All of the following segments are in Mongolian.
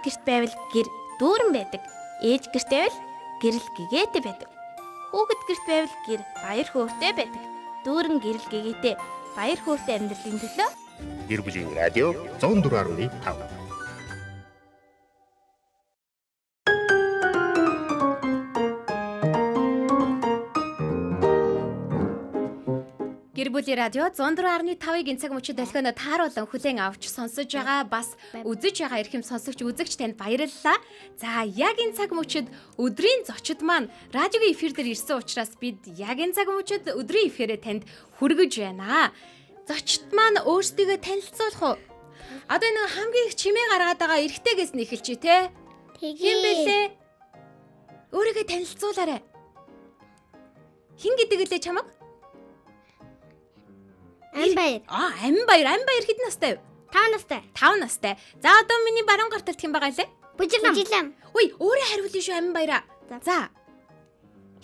гэрт байвал гэр дүүрэн байдаг. Ээж гэрт байвал гэрэл гэгээтэй байдаг. Хүүхэд гэрт байвал гэр баяр хөөртэй байдаг. Дүүрэн гэрэл гэгээтэй баяр хөөртэй амьдралын төлөө Гэр бүлийн радио 104.5. Гэр бүлийн радио 104.5-ийн цаг мөчид долгионо тааруулан хүлээн авч сонсож байгаа бас үзэж байгаа эрхэм сонсогч үзэгч танд баярлалаа. За яг энэ цаг мөчид өдрийн зочид маань радиогийн эфир дээр ирсэн учраас бид яг энэ цаг мөчид өдрийн эфирээ танд хүргэж байна. Зочид маань өөрсдийгөө танилцуулах уу? Одоо нэг хамгийн их чимээ гаргаад байгаа эрэгтэйгээс нь эхэлчихье те. Хэн бэлээ? Өөрийгөө танилцуулаарай. Хэн гэдэг лээ чамаг? Амбаяр. Амбаяр хэдэн настай вэ? 5 настай. 5 настай. За одоо миний баруун гарталт хэн байгаа лээ? Бүжиглам. Үй, өөрөө хариулъя шүү Амбаяра. За.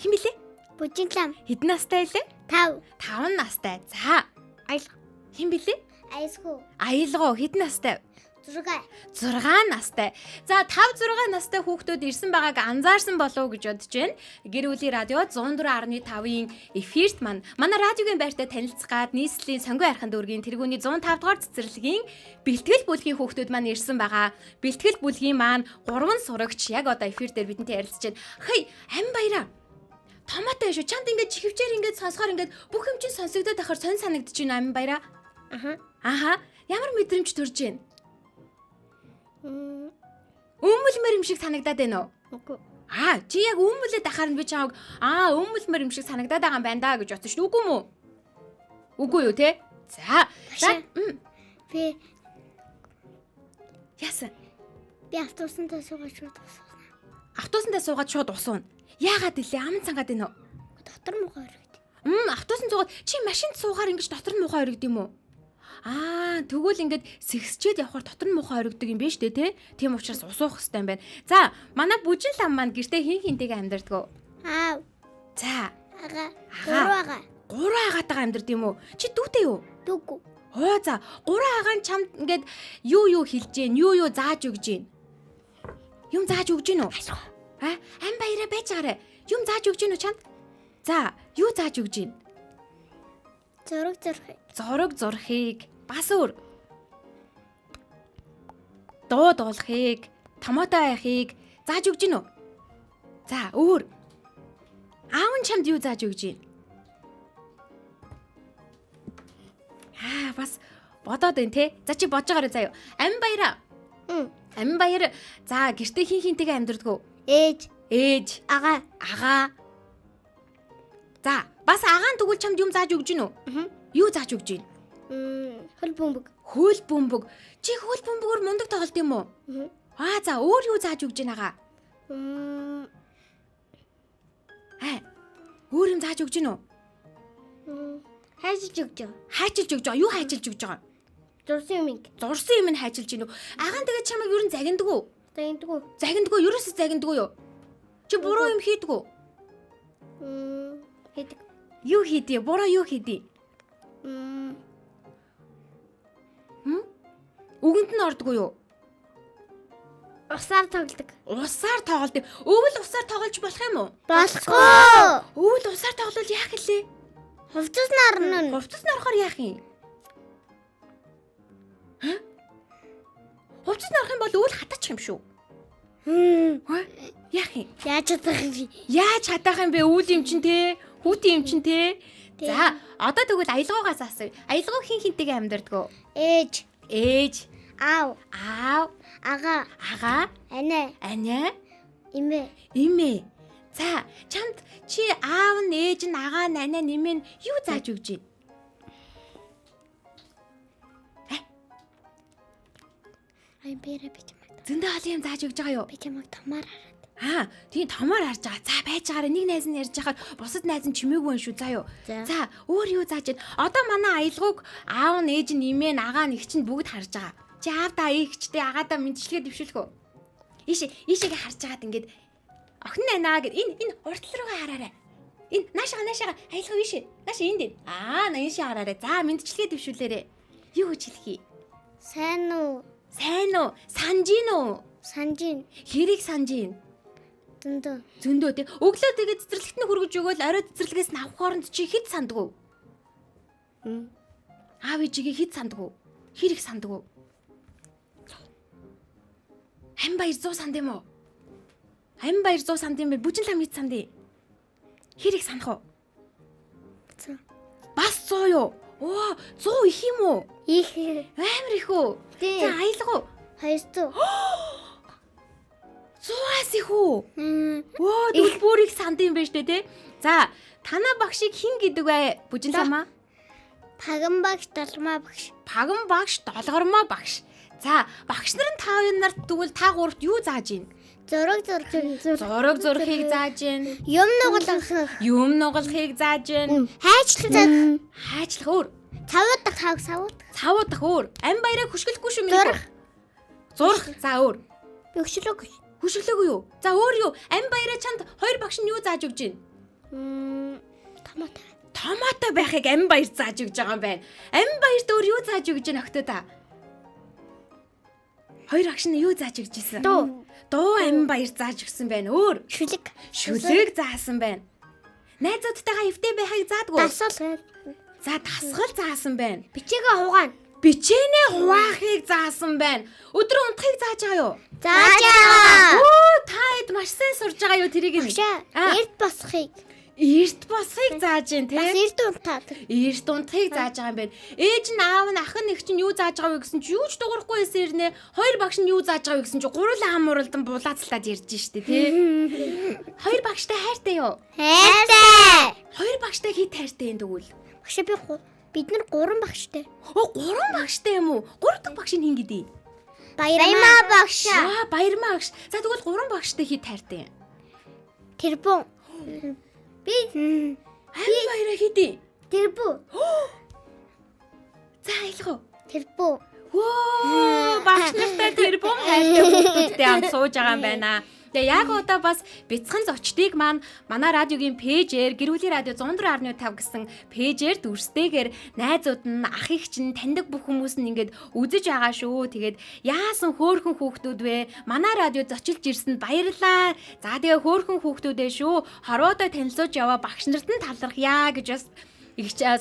Хэн билээ? Бүжиглам. Хэдэн настай лээ? 5. 5 настай. За. Аялга. Хэн билээ? Аялгуу. Аялгуу хэдэн настай? 6. 6 настай. За 5-6 настай хүүхдүүд ирсэн байгааг анзаарсан болов уу гэж бодож байна. Гэр бүлийн радио 104.5-ийн эфирт манай радиогийн байртай танилцгаад нийслэлийн сонгуй арханд дүүргийн тэргүүний 105 дугаар цэцэрлэгийн бэлтгэл бүлгийн хүүхдүүд маань ирсэн байгаа. Бэлтгэл бүлгийн маань 3 сурагч яг одоо эфир дээр бидэнтэй ярилцж байна. Хэй, Амбаяра. Томоотой шүү. Чамд ингэж чихвчээр ингэж сонсохоор ингэж бүх юм чинь сонсогдоод ахаар сонь санагдаж байна Амбаяра. Аха. Ямар мэдрэмж төрж байна? Өмөлмөр юм шиг санагдаад байна уу? Чи яг өмөлөд ахаар нь би чамайг өмөлмөр юм шиг санагдаад байгаа юм байна да гэж бодсон шүү. Үгүй мүү? Үгүй юу те? За. Би яасан? би автобусанд суугаад шууд усна. Автобусанд суугаад шууд усуuna. Яагаад илээ? Аман цангаад байна уу? Дотор муухай өргөд. Автобусанд суугаад чи машинд суугаар ингэж дотор нь муухай өргөд юм уу? Тэгвэл ингээд сэгсчээд явхаар дотор нь муухай өргөдөг юм биш үү те? Тийм учраас ус уух хэрэгтэй юм байна. За, манай бүжин лам маань гэртээ хинтэйгээ амьдардаг уу? За. Ага. 3 агаатайгаа амьдардаг юм уу? Чи дүүтэй юу? Дүүгүй. За. 3 агаа нь чамд ингээд юу хэлж гин, юу зааж өгж гин. Юм зааж өгж гин үү? Амбаяра байж байгаарэ. Юм зааж өгж гин үү чамд? За, юу зааж өгж гин? Зураг зурхийг бас өөр дуу дуулахыг, томоотой байхыг зааж өгж гин үү? За, өөр. Аав нь чамд юу зааж өгж гин? Бас бодоод байна те. За чи бодож байгаарай заяа. Амбаяра. Амбаяр. За, гэртээ хинтэйгээ амьдардаг уу? Ээж. Ага. За, бас агаан тэгвэл чамд юм зааж өгж гин үү? Юу зааж өгж гин? Хөл бөмбөг. Хөл бөмбөг. Чи хөл бөмбөгөөр мундаг тоглолт юм уу? За, өөр юу зааж өгж гин агаа? Өөр юм зааж өгж гин үү? Хайчилж өгч. Хайчилж өгж байгаа. Юу хайчилж өгж байгаа? Зурсан юм нь хайчилж гин үү? Агаан тэгээд чамайг юу н загиндаг уу? Загиндаг уу? Ерөөсөө загиндаг уу юу? Чи буруу юм хийдэг үү? Хийдэг. Юу хийдий? Буруу юу хийдий? Үгэнд нь ордгоо юу? Усаар тоглодог. Усаар тоглодог. Өвөл усаар тоглож болох юм уу? Болохгүй. Өвөл усаар тоглол яах гэлээ? Хувцас нарна. Хувцас нарахаар яах юм? Хувцас нарах юм бол өвөл хатаачих юм шүү. Яах юм? Яаж хатаах юм бэ? Өвөл юм чин те? Хүүтийн юм чин те? За, одоо тэгвэл аялгуугаас асууя. Аялгуу хинтэйгээ амьдардаг уу? Ээж. Аав. Ага. Аня. Имээ. За, чамд чи аав нь, ээж нь, агаа нь, аня нь, имээ нь юу зааж өгч гин? Амбаяра би чамайг. Зөндөө олон юм зааж өгж байгаа юу? Би чамайг томоор хараад. Тийм томоор харж байгаа. За, байж байгаарай. Нэг найз нь ярьж байхад бусад найз нь чимээгүй юм шүү. За юу. За, өөр юу зааж гин? Одоо манай аялгауг аав нь, ээж нь, имээ нь, агаа нь, эгч нь бүгд харж байгаа. Чи аавдаа, эгчтэй, агаадаа мэдчилгээ дэвшүүлэх үү? Ийшээгээ харж байгаад ингээд охин нанаа гэд энэ уртл руугаа хараарай. Энэ наашаага аялгаа ийшээ. Нааш энд дээ. Наашаа хараарай. За, мэдчилгээ дэвшүүлээрэй. Юу гэж хэлхий? Сайн уу? Санжин уу? Санжин. Хэрийг санаж ийн. Зөндөө тий. Өглөө тэгээд цэцэрлэгт нь хүргэж өгөөл орой цэцэрлэгээс нь авах хооронд чи хэд санддаг вэ? Аав ээжигээ хэд санддаг вэ? Хэрийг санддаг вэ? Ам баяр 100 санд юм уу? Ам баяр 100 санд юм бэ? Бүжин лам хэд санд юм? Хэрийг санах уу? Бас 100 юу? Оо, 100 их юм уу? Их. Амар их үү? Тий. За аялах уу? 200. 100-аас их үү? Оо, тэгвэл бүр их санд юм байна штэ тий. За, танаа багшийг хин гэдэг вэ? Бүжин ламаа? Паган багш, долмаа багш. Паган багш, долгормоо багш. За, багш нар нь та хоёр нарт тэгвэл та гуравт юу зааж ийн? Зураг. Зураг зурхийг зааж ийн. Юм нугалах. Юм нугалахыг зааж ийн. Хайчлах. Хайчлах өөр. Савуудах. Цавуудах өөр. Ам баяраа хөшгөлөхгүй шүү минь. Зурх. За өөр. Бөгшлөг. Хөшөглөөгүй юу? За өөр юу? Ам баяраа чанд хоёр багш нь юу зааж өгч ийн? Томато. Томато байхыг ам баяр зааж өгч байгаа юм байна. Ам баярт өөр юу зааж өгч ийн охтоо та? Хоёр багш нь юу зааж өгч ийсэн? Дуу ам баяр зааж өгсөн байна. Өөр. Шүлэг заасан байна. Найзуудтайгаа эвтэй байхыг заадгүй. Дасгал. За дасгал заасан байна. Бичээгээ хугаана. Бичээнэ хуваахыг заасан байна. Өдрөө унтахыг зааж байгаа юу? Зааж байгаа. Оо, та хэд маш сайн сурж байгаа юу тэрийг нь? Багшаа, эрт босхийг. Эрт босхийг зааж гин тий? Бас эрт унтаад. Эрт унтахыг зааж байгаа юм байна. Ээж нь аав нь ах нь их чинь юу зааж байгаа вэ гэсэн чи юу ч дуурахгүй байсан ирнэ. Хоёр багш нь юу зааж байгаа вэ гэсэн чи гурлаа хамууралдан булаацлаад ярьж штэ тий? Хоёр багштай хайртай юу? Хайртай. Хоёр багштай хэд хайртай юм тэгвэл? Багшаа бид нар 3 багштай. Оо, 3 багштай юм уу? 3 дахь багш нь хин гэдэг? Баярмаа багш. Баярмаа багш. За тэгвэл 3 багштай хэд хайртай юм? Тэрбун. Би Баяраа хэдий? тэрбүү. За аялах уу? Тэрбүү. Воо, багш нартай тэр бом хайртай хүмүүстэй хамт сууж байгаа юм байна. Тэгээ яг одоо бас бяцхан зочдыг манай радиогийн пэйжээр Гэр бүлийн радио 104.5 гэсэн пэйжээр дүрстэйгээр найзууд нь ах эгч нь таньдаг бүх хүмүүс нь ингээд үзэж байгаа шүү. Тэгээд яасан хөөхөн хүүхдүүд вэ? Манай радио зочилж ирсэнд баярлалаа. За тэгээ хөөхөн хүүхдүүдээ шүү. Хорвоодоо танилцуулж яваа багш нарт нь талархъя гэж бас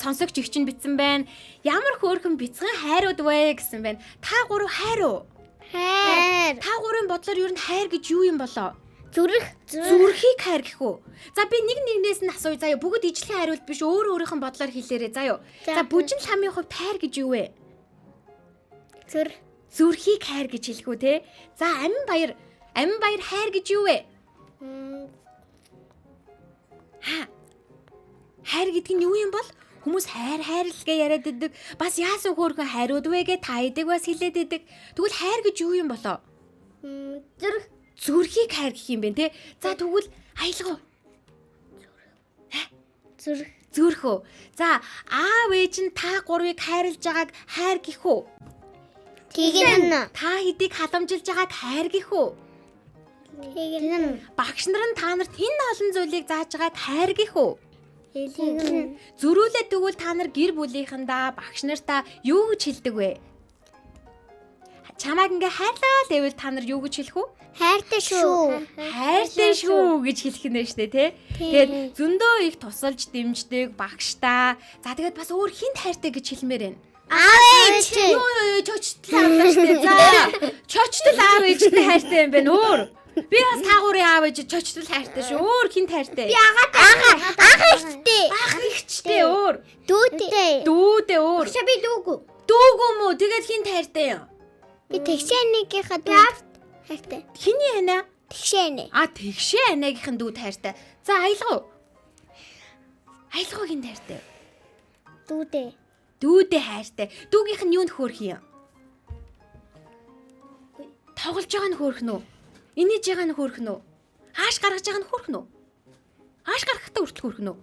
сонсогч их чинь битсэн байна. Ямар хөөрхөн бяцхан хайрууд вэ гэсэн байна. Та гурав хайр уу? Хайр. Та гурвын бодлоор юу н хайр гэж юу юм болоо? Зүрхийг хайр гэх үү? За би нэг нэгнээс нь асууя заяа. Бүгд ижлэхэн хариулт биш өөр өөрийнх нь бодлоор хэлээрэй заяа. За бүжин ламын хувьд хайр гэж юу вэ? Зүрхийг хайр гэж хэлэх үү те? За амин баяр хайр гэж юу вэ? Хайр гэдэг нь юу юм бол? Хүмүүс хайрлгээ яриад идэг. Бас яасан хөөрхөн хайрууд вэ гэж та идэг бас хэлээд идэг. Тэгвэл хайр гэж юу юм болоо? Зүрхийг хайр гэх юм бэ те? За тэгвэл аялгаа. Зүрх үү? За аав ээж нь та гурвыг хайрлаж байгааг хайр гэх үү? Тэгнэ. Та хэдийг халамжилж байгааг хайр гэх үү? Тэгнэ. Багш нар нь та нарт энэ олон зүйлийг зааж байгааг хайр гэх үү? Тэгнэ. Зөрүүлээд тэгвэл та нар гэр бүлийнхэндээ багш нартаа юу гэж хэлдэг вэ? Чамайг ингээ хайрлаа гэвэл та нар юу гэж хэлэх үү? Хайртай шүү. Хайртай шүү гэж хэлэх нь шүү дээ тий. Тэгээд зөндөө их тусалж дэмждэг багштаа. За тэгээд бас өөр хинт хайртай гэж хэлмээр байна. Аав ээж. Юу чочтол аав шүү дээ. За чочтол аав ээжтэй хайртай юм байна өөр. Би бас таагуурын аав ээж чочтол хайртай шүү. Өөр хинт хайртай. Би ах ихтэй. Ах ихчтэй өөр. Дүүдээ өөр. Багшаа би дүүгүү. Дүүгүү мүү тэгээд хинт хайртай юм. Би тэгшээнийгийнхаа дүүд хайртай. Хиний анаа? Тэгшээнэ. Тэгшээ анаагийнхэн дүүд хайртай. За аялгаа. Аялгаа хинт хайртай. Дүүдээ хайртай. Дүүгийнх нь юунд хөөрх юм? Тоглож байгаа нь хөөрх нөө? Инээж байгаа нь хөөрх нөө? Хааш гаргаж байгаа нь хөөрх нөө? Хааш гаргахтаа хүртэл хөөрх нөө?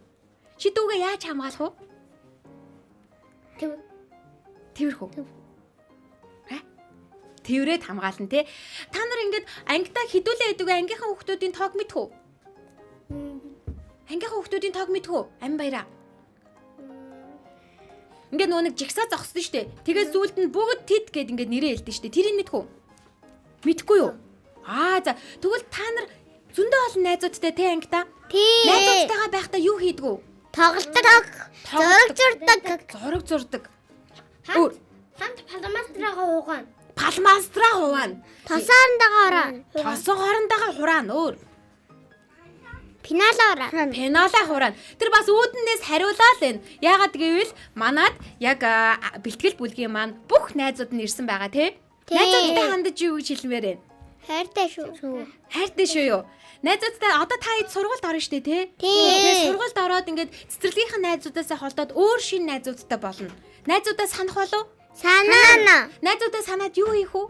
Чи дүүгээ яаж хамгаалах вэ? Тэрхүү. Тэрвэрэд хамгаална те. Та нар ингээд ангидаа хідүүлээ гэдэг ангийнхаа хүүхдүүдийн тоог мэдэх үү? Ангийнхаа хүүхдүүдийн тоог мэдэх үү? Ам баяраа. Ингээд нөгөө нэг жигсаа зогссон шүү дээ. Тэгээд зүйлд нь бүгд тэд гэд ингээд нэрээ хэлдэг шүү дээ. Тэрийг мэдэх үү? Мэдхгүй юу? За тэгвэл та нар зөндөө олон найзуудтай те ангита. Тийм. Найзуудтайгаа байхдаа юу хийдэг вэ? Тоглодог. Зураг зурдаг. Өөр Хамт паламастрага хуугаан. палмастраа хуваана. Тосоорндоо ороо. Тосон хоорондоо хураана. Өөр Пиналаа ороо. пеналаа хураана. Тэр бас үүднээс хариулаад байна. Яагаад гэвэл манад яг бэлтгэл бүлгийн маань бүх найзууд нь ирсэн байгаа тий. Тийм. Найзуудтай хандаж юу гэж хэлмээр байна? Хайртай шүү. Хайртай шүү юу? Найзуудтай одоо та хэд сургуульд орно штэ тий? Тийм. Тэгээд сургуульд ороод ингээд цэцэрлэгийнхэн найзуудаасаа холдоод өөр шинэ найзуудтай болно. Найзуудаа санах болов? Санаана. Найзуудаа санаад юу хийх вэ?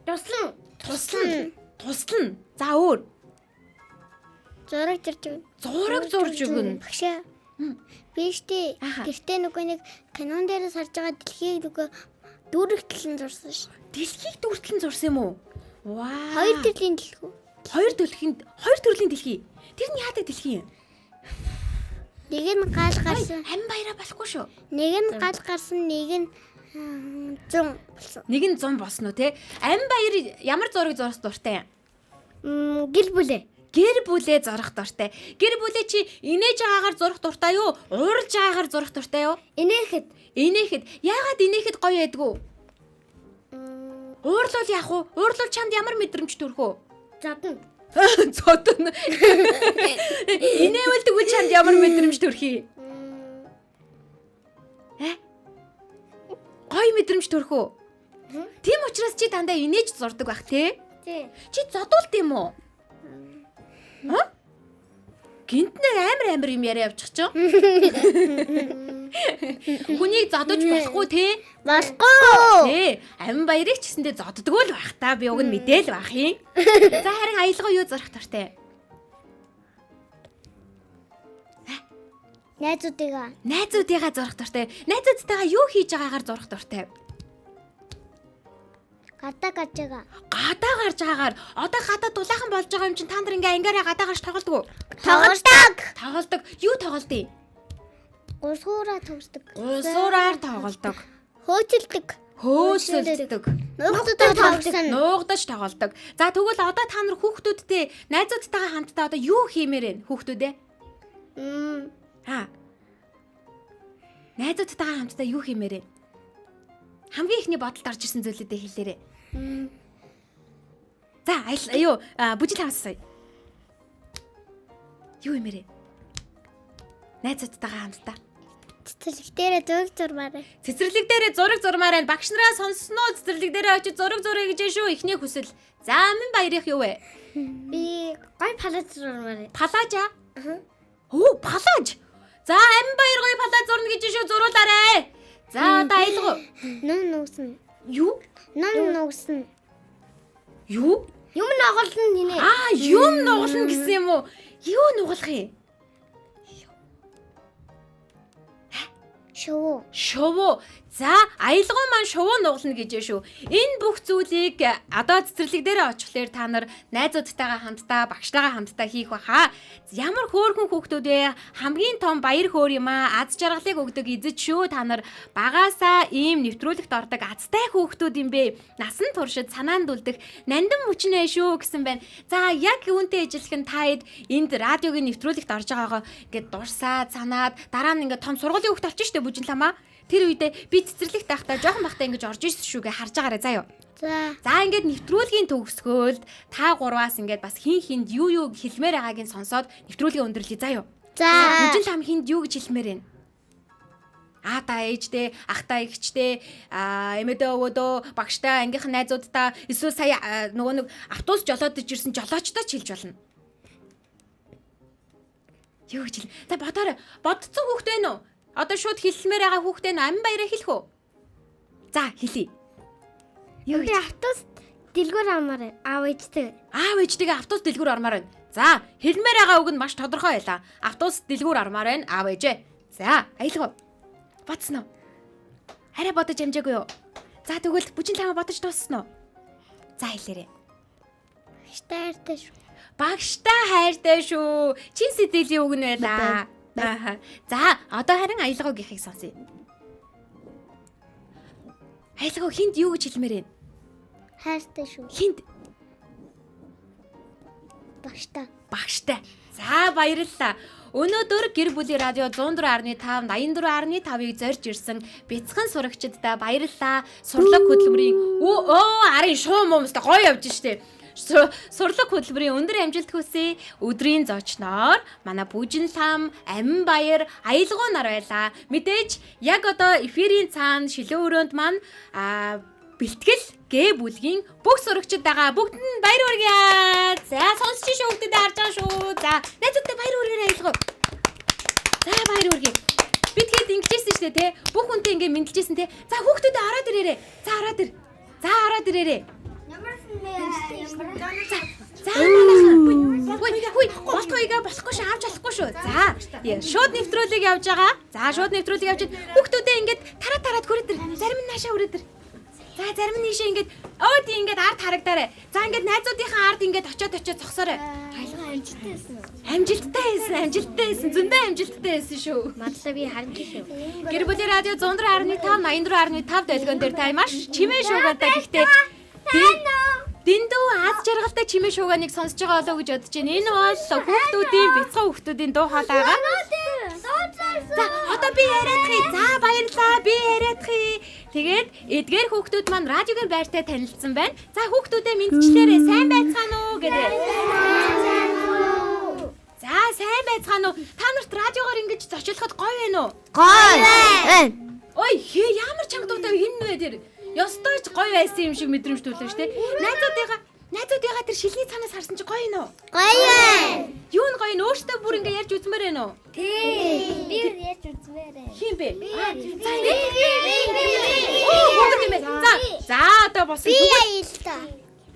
Туслан. Туслана. За өөр. Зураг зурж өгнө. Зураг зурж өгнө. Багшаа. Биштэй. Аха. Гэртээ нөгөө нэг канон дээрээс харж байгаа дэлхийг нөгөө дүүрэгтлэн зурсан ш. Дэлхийг дүртлэн зурсан юм уу? Вау. Хоёр төрлийн дэлхүү. Хоёр төрлийн дэлхий. Тэр нь яадаг дэлхий юм? Нэг нь гал гарсан. Ам баяраа болохгүй шүү. Нэг нь гал гарсан, нэг нь 100 болсон. Нэг нь 100 босно те. Ам баяр ямар зураг зурах дуртай юм? Гэр бүлээ. Гэр бүлээ зурах дуртай. Гэр бүлээ чи инээж байгаагаар зурах дуртай юу? Уурж байгаагаар зурах дуртай юу? Инээхэд. Яагаад инээхэд гоё байдгүй? Уурлал яах вэ? Уурлал чамд ямар мэдрэмж төрөх вэ? Задна. Зодно. Инээвэл тэгвэл чамд ямар мэдрэмж төрөх юм? Гоё мэдрэмж төрөх үү? Тийм учраас чи дандаа инээж зурдаг бах тий? Тий. Чи зодуулт юм уу? Гинт нэр амар юм яриа явчих ч. Хүнийг зодож болохгүй тий? Болохгүй. Тий. Ам баярыг ч гэсэндээ зоддгоо л байх та. Би уг нь мэдээл байх юм. За харин аялгаа юу зурах дуртай? Найзуудыгаа зурах дуртай. Найзуудтайгаа юу хийж байгаагаар зурах дуртай? Гадаа Гадаа гарч байгаагаар. Одоо гадаа дулаахан болж байгаа юм чинь та нар ингээ ангаараа гадаа гарч тоглодог уу? Тоглодог. Юу тоглодъё? Гусгуураа тоглодог. Гусуураар тоглодог. Хөөсөлдөг. Нуугдаж тоглодог. За тэгвэл одоо та нар хүүхдүүдтэй найзуудтайгаа хамтдаа одоо юу хиймээр вэ? Хүүхдүүдээ? Найзуудтайгаа хамтдаа юу хиймээр вэ? Хамгийн ихний бодолд орж ирсэн зүйлүүдээ хэлээрэй. За бүжил хамсаа. Юу юмэрэ? Найзуудтайгаа хамтдаа. Цэцэрлэг дээрээ Цэцэрлэг дээрээ зураг зурмаар байна. Багш нараа сонсноо цэцэрлэг дээрээ очиж зураг зуръя гэж шүү. Эхний хүсэл. За амин баярах юу вэ? Би гой палаж зурмаар. Палажа? Палаж. За амин баяр гоё палаж зурна гэж шүү. Зуруулаарай. За одоо аялгаа. Ном нуусан. Юу? Юу? Юм нугална нинэ. Юм нугална гэсэн юм уу? Юу нугалах юм? Шувуу. За, аялгаа маань шувуу нугална гэж шүү. Энэ бүх зүйлийг одоо цэцэрлэг дээрээ очихлоор та нар найзуудтайгаа хамтдаа, багштайгаа хамтдаа хийх баха. Ямар хөөрхөн хүүхдүүд вэ? Хамгийн том баяр хөөр юм аа. Аз жаргалыг өгдөг эзэж шүү. Та нар багаасаа ийм нэвтрүүлэгт ордог азтай хүүхдүүд юм бэ. Насан туршид санаанд үлдэх нандин мөчнөө шүү гэсэн байна. За, яг үүнтэй ижилхэн таад энд радиогийн нэвтрүүлэгт орж байгаагаа ингээд дурсаад, санаад дараа нь ингээд том сургуулийн хүүхд олчих штэ бүжинламаа. Тэр үедээ би цэцэрлэгт байхдаа жоохон байхдаа ингэж орж ирсэн шүүгээ харж байгаарай заа юу. За ингээд нэвтрүүлгийн төгсгөөл та гурваас ингээд бас хин хинд юу хэлмээр байгаагийн сонсоод нэвтрүүлгээ өндөрлөе заа юу. За бүжин лам хинд юу гэж хэлмээр вэ? Та ээжтэй, ахтай эгчтэй, эмээдээ өвөөдөө, багштай, ангийнхан найзуудтай эсвэл сая нөгөө нэг автобус жолоодож ирсэн жолоочтой ч хэлж болно. Юу гэж хэл. За бодоорой. Бодцсон хүүхд вэ нүү? Одоо шууд хэлмээр байгаа хүүхдээ амин баяраа хэлэх үү? За хэлье. Юу би автобус дэлгүүр амаар аав ээжтэйгээ автобус дэлгүүр ормоор байна. За хэлмээр байгаа үг нь маш тодорхой байлаа. Автобус дэлгүүр ормоор байна аав ээжээ. За аялгаа. Бацсан уу? Хараа бодож амжаагүй юу? За тэгвэл бүжин лама бодож дууссан уу? За хэлээрэй. Багштай хайртай шүү. Чин сэдэлийн үг нь байлаа. За одоо харин аялгаа гихийг сонсъё. Аялгаа хинд юу гэж хэлмээр вэ? Хайртай шүү. Хинд Багштай. За баярлалаа. Өнөөдөр гэр бүлийн радио 104.5 84.5-ыг зорж ирсэн бяцхан сурагчдаа баярлалаа. Сурлаг хөтөлбөрийн арын шуум юмстай гоё явж штэ. Сурлаг хөтөлбөрийн өндөр амжилт хүсье. Өдрийн зочноор манай Бүжин лам, Амин баяр, Аялгуу нар байлаа. Мэдээж яг одоо эфирийн цаана шилэн өрөөнд маань бэлтгэл гэ бүлгийн бүх сурагчид байгаа. Бүгдэнд нь баяр хүргье. За сонсч шүү хүүхдэд харж байгаа шүү. За найзуудтай баяр хүргье Аялгуу. За баяр хүргье. Би тэгэхэд ингэжсэн шүү дээ те. Бүх хүнтэй ингэ мэдлэжсэн те. За хүүхдүүдээ ороод ирээрээ. За ороод ир. За ороод ирээрээ. Болтгойгаа болохгүй шүү, авч болохгүй шүү. За, шууд нэвтрүүлэг явж байгаа. За, шууд нэвтрүүлэг явж хүүхдүүдээ ингээд тараад хүрээд ир. Зарим нь наашаа хүрээд ир. За, зарим нь ийшээ ингээд ингээд ард харагдаарэ. За, ингээд найзуудынхаа ард ингээд очиод зогсоорой. Амжилттай байсан. Зөндөө амжилттай байсан шүү. Мадлаа би харамж шүү. Гэр бүлийн радио 104.5 84.5 дэлгэн дээр та маш чимээ шуугаантай гэхдээ Дэндүү аз жаргалтай чимээ шуугааныг сонсож байгаа болоо гэж бодож байна. Энэ бол хүүхдүүдийн бяцхан хүүхдүүдийн дуу хоолой байгаа. За одоо би яриадахыг. За баярлалаа. Би яриадахыг. Тэгээд эдгээр хүүхдүүд маань радиогийн байртай танилцсан байна. За хүүхдүүдээ мэдчлээрээ сайн байцгаана уу гэдэг. За сайн байцгаана уу. Та нарт радиогоор ингэж зочлоход гоё байна уу? Гоё. Ой, ямар чанга дуутай энэ вэ тэр? Ёстой ч гоё байсан юм шиг мэдрэмж төрлөө штэ. Найзуудыгаа тэр шилний цанаас харсан чи гоё нөө. Гоё. Юу н гоё н өөртөө бүр ингэ ярьж үзмээр байна уу? Тий. Би ярьж үзмээр. Хин бэ? За ингэ. Оо, юм бэ? За одоо босон. Би аяллаа.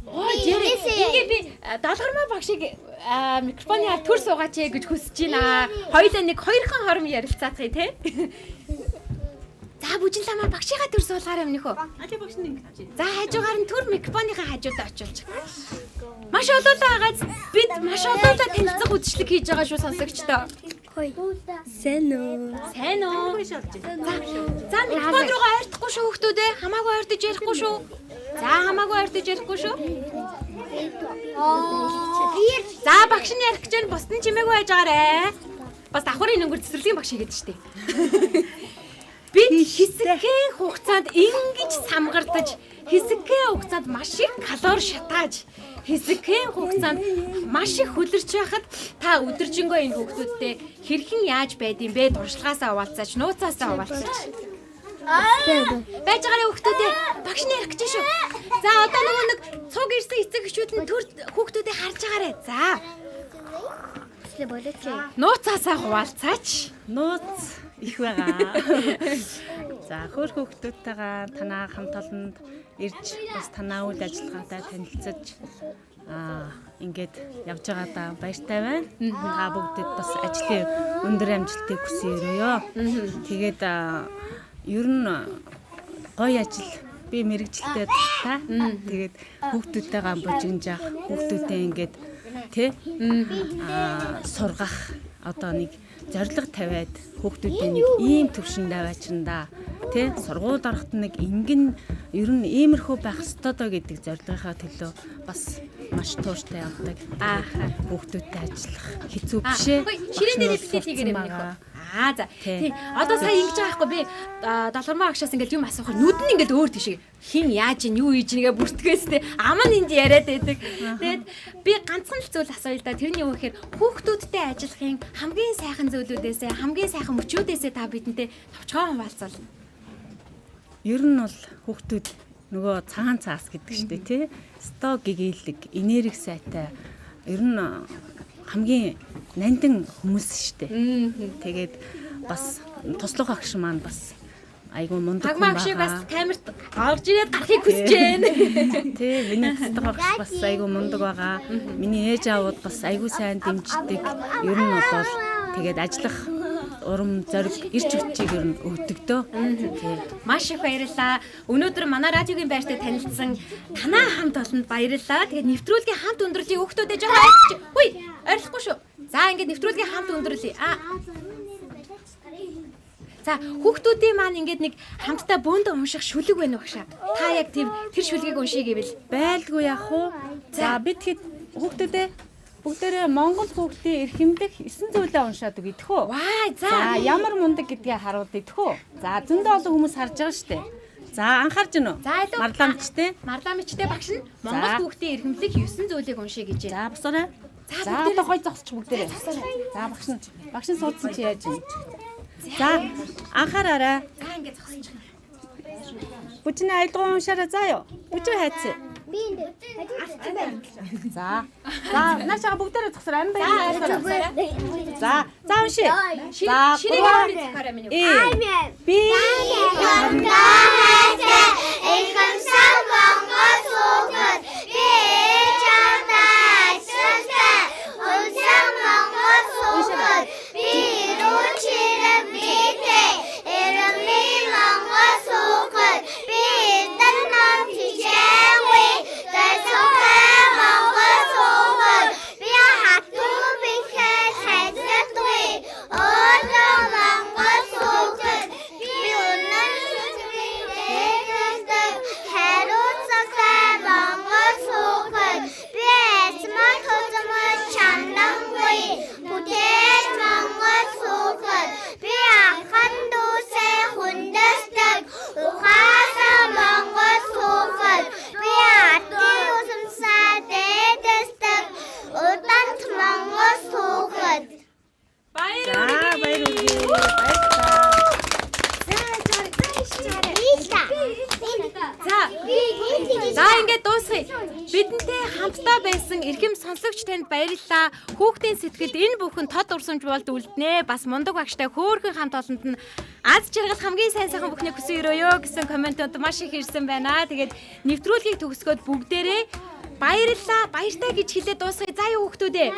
Оо, ингэ би долгормоо багшиг микрофоны төр суугаач гэж хүсэж байна. Хоёулаа нэг хоёрхан хором ярилцаадахыг те. За бүжин ламаа багшигаа төр суулгаарай өмнөх үү? Али багш нь ингэ хийж. За хажуугаар нь төр микрофоныхаа хажуудаа очуулж. Маш олоолаа гац бид маш олоолаа танилцах үдшилэг хийж байгаа шүү сонсогчдоо. Сайн уу? За микрофон руугаа ойртохгүй шүү хүүхдүүдээ. Хамаагүй ойртож ярихгүй шүү. За хамаагүй ойртож ярихгүй шүү. За багш нь ярих гэж босд нь чимээгүй байж байгаарэ. Бас давхрын өнгөр цэцэрлэгийн багш хийгээд штэ. Бид хэсэгхэн хугацаанд ингэж самгардаж, хэсэгхэн хугацаанд маш их калори шатааж, хэсэгхэн хугацаанд маш их хөлөрч байхад та өдөржингөө энэ хүүхдүүдтэй хэрхэн яаж байдığım бэ? Туршлагаасаа хуваалцаач, нууцаасаа хуваалцаач. Байж байгаарай хүүхдүүдээ. Багш нь ярих гэж шүү. За одоо нөгөө нэг цуг ирсэн эцэг эхчүүд нь төр хүүхдүүдээ харж байгаарай. За. Нууцаасаа хуваалцаач. Нууц их байгаа. За хөр хүүхдүүдтэйгээ танаа хамт олонд ирж бас танаа үйл ажиллагаатай танилцаж ингээд явж байгаадаа баяртай байна. Та бүгдэд бас ажлын өндөр амжилтыг хүсье. Тэгээд ер нь гоё ажил би мэрэгчлээ тустай. Тэгээд хүүхдүүдтэйгээ бужигнаж хүүхдүүдээ ингээд сургах одоо нэг зориг тавиад хүүхдүүдээ нэг ийм төвшөнд аваачинда сургууль орохт нэг ингэн ер нь иймэрхүү байх ёстой доо гэдэг зорилгынхаа төлөө бас маш тууштай явдаг. Хүүхдүүдтэй ажиллах хэцүү биш ээ. Ширээн дээр битээ хийгэрэй мэнийхөө. За. Тий. Одоо сая ингэж байгаа байхгүй би долгормоо агшаас ингээд юм асуухаар нүд нь ингээд өөр тийш хин яаж ин юу хийж нэгэ бүртгэстэй ам нь энд яриад байдаг. Тэгээд би ганцхан л зүйл асууя л да. Тэрний юу гэхээр хүүхдүүдтэй ажиллахын хамгийн сайхан зүйлүүдээсээ хамгийн сайхан мөчүүдээсээ та бидэнтэй товчхон хуваалцвал. Ер нь бол хүүхдүүд нөгөө цагаан цаас гэдэг штэ тий. Сто гэгээлэг, энерги сайтай. Ер нь хамгийн нандин хүмүүс штэ. Тэгээд бас туслах агш маань бас айгу мундаг хүн байгаа. Агш бас камерт орж ирээд гарахыг хүсэж байна. Тий, миний туслах агш бас айгу мундаг байгаа. Миний ээж аавууд бас айгу сайн дэмждэг. Ер нь бол тэгээд ажиллах урам зориг ирч хүчийг ер нь өгдөгдөө. Маш их баярлалаа. Өнөөдөр манай радиогийн байртай танилцсан танаа хамт олонд баярлалаа. Тэгээд нэвтрүүлгийн хамт өндөрлөлийн хүүхдүүдэд жоохон ойрч. Хүй, ойрлохгүй шүү. За ингээд нэвтрүүлгийн хамт өндөрлөе. За хүүхдүүдийн маань ингээд нэг хамтдаа бөөндө унших шүлэг байна уу багшаа? Та яг тэр шүлгийг уншия гэвэл байлгүй яах вэ? За бид хэд хүүхдүүдээ бүгдээрээ Монгол хүүхдийн эрхэмлэх 9 зүйлээ уншаад үгэй тэхүү. Ваа, За ямар мундаг гэдгийг харуулъя тэхүү. За зөндөө олон хүмүүс харж байгаа шүү дээ. За анхаарч гинөө. За илүү. Марламжтэй. Марламжтай багш нь Монгол хүүхдийн эрхэмлэх 9 зүйлийг уншия гэж байна. За босоорой. За одоо гой зогсч бүгдээрээ. За багш нь суудсан чи яаж юм? За анхаараарай. За ингэ зогсож байна. Бүчний аялгаа уншаарай заа юу. Бүчээ хайцсан. Би энэ За. За наашаа бүгдээрээ зогсоор амин байна. За унши. За Шинийг аваад захаарай минь. Би За ингээд дуусгая. Бидэнтэй хамтдаа байсан эрхэм сонсогч танд баярлалаа. Хүүхдийн сэтгэлд энэ бүхэн тод урсамж болд үлднэ. Бас мундаг багштай хөөрхөн хамт олонд нь аз жаргал хамгийн сайн сайхан бүхний хүсэн өрөөё гэсэн комментод маш их ирсэн байна. Тэгээд нэвтрүүлгийг төгсгөөд бүгдээрээ баярлалаа, баяртай гэж хэлээд дуусгая. За юу хүүхдүүдээ.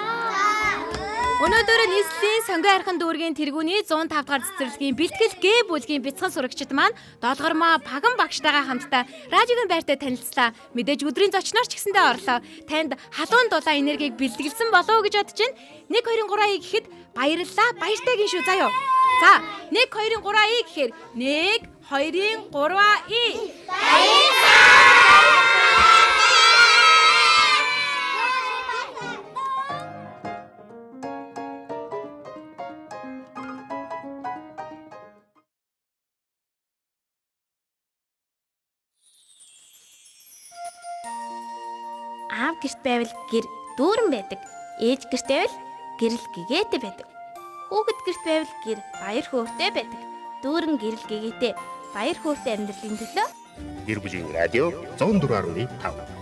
Өнөөдөр нийслэлийн сонгой архан дүүргийн тэргүүний 105 дахь цэцэрлэгийн бэлтгэл Г бүлгийн бяцхан сурагчид маань долгормоо Паган багштайгаа хамтдаа радиогийн байртай танилцлаа. Мэдээж өдрийн зочноор ч гэсэндээ орлоо. Танд халуун дулаан энергийг бэлтгэлсэн болов уу гэж бодож байна. 1 2 3 гэхэд баярлалаа, баяртай гин шүү заа юу. За 1 2 3 гэхээр 1 2 3 баярлалаа. Аав гэрт байвал гэр дүүрэн байдаг. Ээж гэрт байвал гэрэл гэгээтэй байдаг. Хүүхэд гэрт байвал гэр баяр хөөртэй байдаг. Дүүрэн гэрэл гэгээтэй баяр хөөртэй амьдралын төлөө Гэр бүлийн радио 104.5